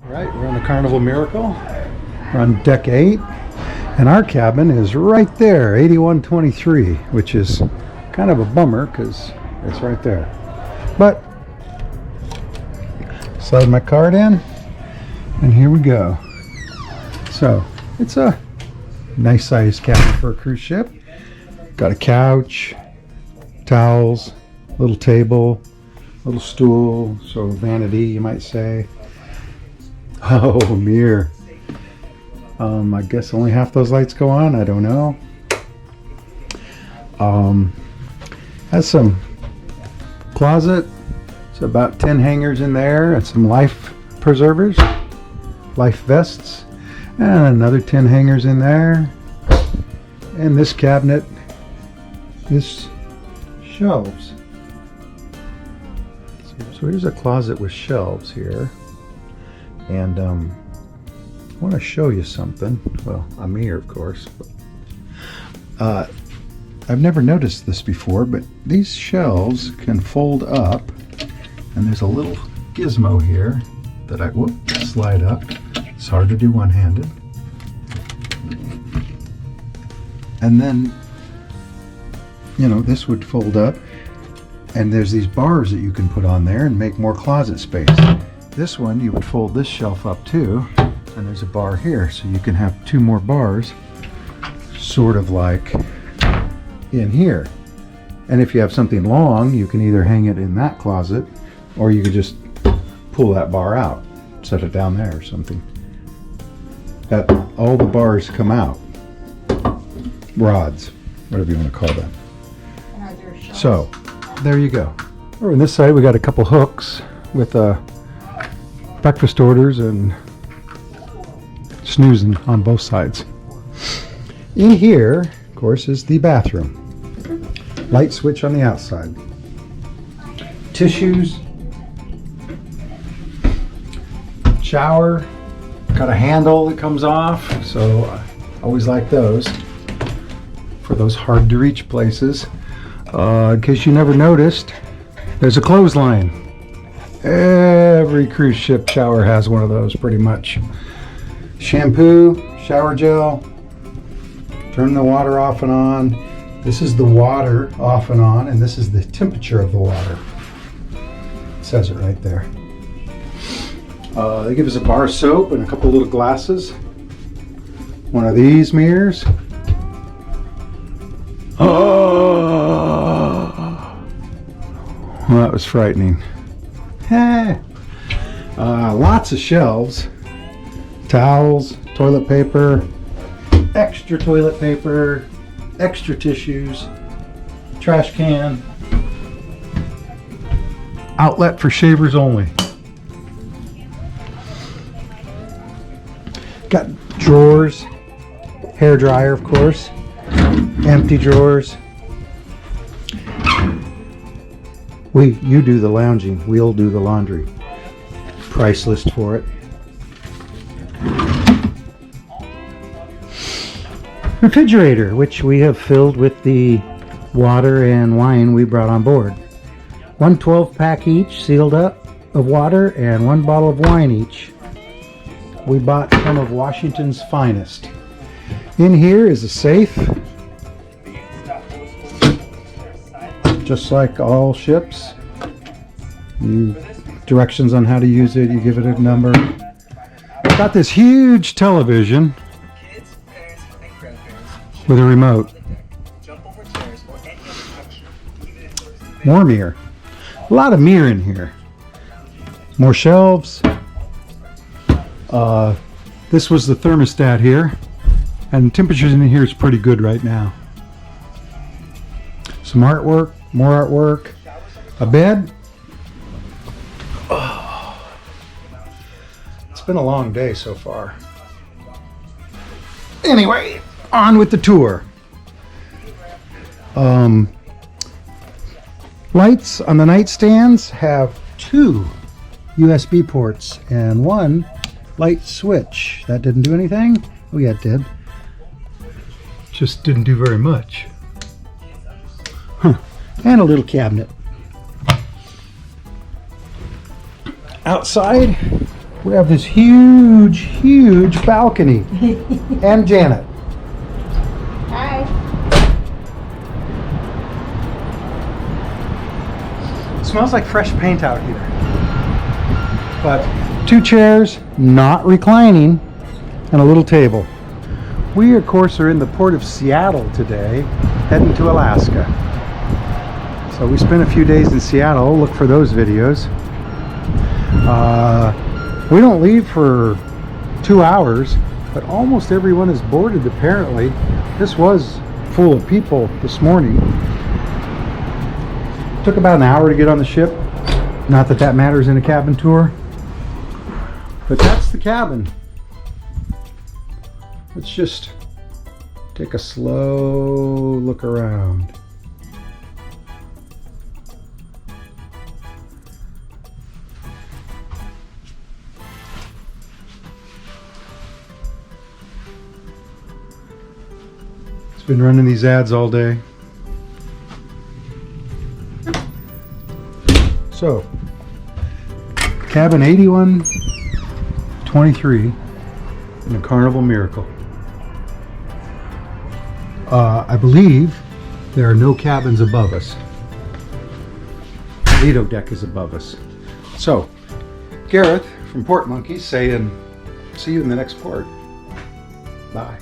Right, we're on the Carnival Miracle. We're on deck 8, and our cabin is right there, 8123, which is kind of a bummer because it's right there. But slide my card in, and here we go. So it's a nice sized cabin for a cruise ship. Got a couch, towels, little table, little stool, so vanity you might say. Oh, mirror. I guess only half those lights go on. I don't know. Has some closet. It's about 10 hangers in there and some life preservers, life vests, and another 10 hangers in there. And this cabinet is shelves. So here's a closet with shelves here. And I want to show you something. Well, a mirror, of course. I've never noticed this before, but these shelves can fold up, and there's a little gizmo here that I slide up. It's hard to do one-handed. And then, you know, this would fold up, and there's these bars that you can put on there and make more closet space. This one, you would fold this shelf up too, and there's a bar here, so you can have 2 more bars, sort of like in here. And if you have something long, you can either hang it in that closet, or you could just pull that bar out, set it down there or something. That all the bars come out, rods, whatever you want to call them. So there you go. Over on this side, we got a couple hooks with breakfast orders and snoozing on both sides. In here, of course, is the bathroom. Light switch on the outside. Tissues. Shower. Got a handle that comes off, so I always like those for those hard to reach places. In case you never noticed, there's a clothesline. Every cruise ship shower has one of those, pretty much. Shampoo, shower gel, turn the water off and on. This is the water off and on, and this is the temperature of the water. It says it right there. They give us a bar of soap and a couple little glasses. One of these mirrors. Oh, well, that was frightening. Lots of shelves, towels, toilet paper, extra toilet paper, extra tissues, trash can, outlet for shavers only. Got drawers, hair dryer, of course, empty drawers. You do the lounging, we'll do the laundry. Price list for it. Refrigerator, which we have filled with the water and wine we brought on board. 1 12-pack each, sealed up, of water, and 1 bottle of wine each. We bought some of Washington's finest. In here is a safe. Just like all ships, directions on how to use it, you give it a number. Got this huge television with a remote. More mirror. A lot of mirror in here. More shelves. This was the thermostat here, and temperatures in here is pretty good right now. Some artwork. More artwork, a bed. Oh, it's been a long day so far. Anyway, on with the tour. Lights on the nightstands have 2 USB ports and 1 light switch. That didn't do anything? Oh yeah, it did. Just didn't do very much. Huh. And a little cabinet. Outside, We have this huge, huge balcony. And Janet. Hi. It smells like fresh paint out here. But 2 chairs, not reclining, and a little table. We, of course, are in the port of Seattle today, heading to Alaska. So we spent a few days in Seattle. Look for those videos. We don't leave for 2 hours, but almost everyone is boarded apparently. This was full of people this morning. Took about an hour to get on the ship. Not that that matters in a cabin tour. But that's the cabin. Let's just take a slow look around. It's been running these ads all day. So, cabin 8123 in the Carnival Miracle. I believe there are no cabins above us. The Lido deck is above us. So, Gareth from Port Monkeys saying, see you in the next port. Bye.